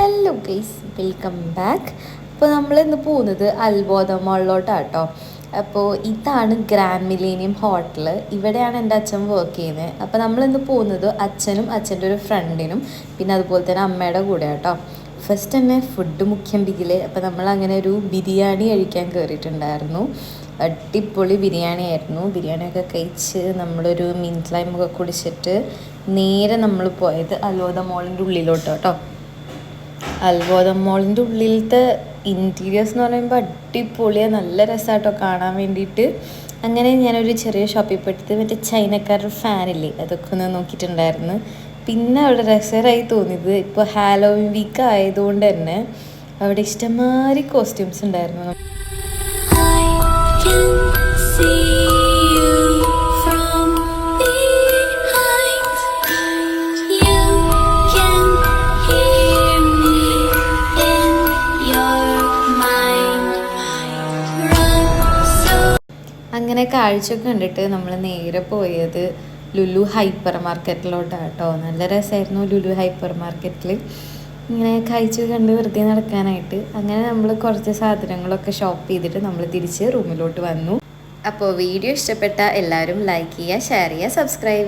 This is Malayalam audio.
Hello guys, welcome back. അപ്പോൾ നമ്മളിന്ന് പോകുന്നത് അൽബോദ മോളിലോട്ടാണ് കേട്ടോ. അപ്പോൾ ഇതാണ് ഗ്രാൻഡ് മിലേനിയം ഹോട്ടൽ. ഇവിടെയാണ് എൻ്റെ അച്ഛൻ വർക്ക് ചെയ്യുന്നത്. അപ്പോൾ നമ്മളിന്ന് പോകുന്നത് അച്ഛനും അച്ഛൻ്റെ ഒരു ഫ്രണ്ടിനും പിന്നെ അതുപോലെ തന്നെ അമ്മയുടെ കൂടെ കേട്ടോ. ഫസ്റ്റ് തന്നെ ഫുഡ് മുഖ്യം ബിഗില്. അപ്പോൾ നമ്മളങ്ങനെ ഒരു ബിരിയാണി കഴിക്കാൻ കയറിയിട്ടുണ്ടായിരുന്നു. അടിപൊളി ബിരിയാണി ആയിരുന്നു. ബിരിയാണിയൊക്കെ കഴിച്ച് നമ്മളൊരു മിൻറ്റ് ലൈമൊക്കെ കുടിച്ചിട്ട് നേരെ നമ്മൾ പോയത് അൽബോദ മോളിൻ്റെ ഉള്ളിലോട്ട് കേട്ടോ. അൽബോദ മോളിൻ്റെ ഉള്ളിലത്തെ ഇൻറ്റീരിയേഴ്സ് എന്ന് പറയുമ്പോൾ അടിപൊളിയാണ്, നല്ല രസമായിട്ടോ കാണാൻ വേണ്ടിയിട്ട്. അങ്ങനെ ഞാനൊരു ചെറിയ ഷോപ്പിൽ പോയിട്ട് മറ്റേ ചൈനക്കാരുടെ ഫാനില്ലേ അതൊക്കെ ഒന്ന് നോക്കിയിട്ടുണ്ടായിരുന്നു. പിന്നെ അവിടെ രസകരമായി തോന്നിയത് ഇപ്പോൾ ഹാലോവിൻ വീക്ക് ആയതുകൊണ്ട് തന്നെ അവിടെ ഇഷ്ടംമാതിരി കോസ്റ്റ്യൂംസ് ഉണ്ടായിരുന്നു. അങ്ങനെ കാഴ്ചയൊക്കെ കണ്ടിട്ട് നമ്മൾ നേരെ പോയത് ലുലു ഹൈപ്പർ മാർക്കറ്റിലോട്ടാണ് കേട്ടോ. നല്ല രസമായിരുന്നു ലുലു ഹൈപ്പർ മാർക്കറ്റിൽ ഇങ്ങനെ കാഴ്ച കണ്ട് വെറുതെ നടക്കാനായിട്ട്. അങ്ങനെ നമ്മൾ കുറച്ച് സാധനങ്ങളൊക്കെ ഷോപ്പ് ചെയ്തിട്ട് നമ്മൾ തിരിച്ച് റൂമിലോട്ട് വന്നു. അപ്പോൾ വീഡിയോ ഇഷ്ടപ്പെട്ട എല്ലാവരും ലൈക്ക് ചെയ്യുക, ഷെയർ ചെയ്യുക, സബ്സ്ക്രൈബ്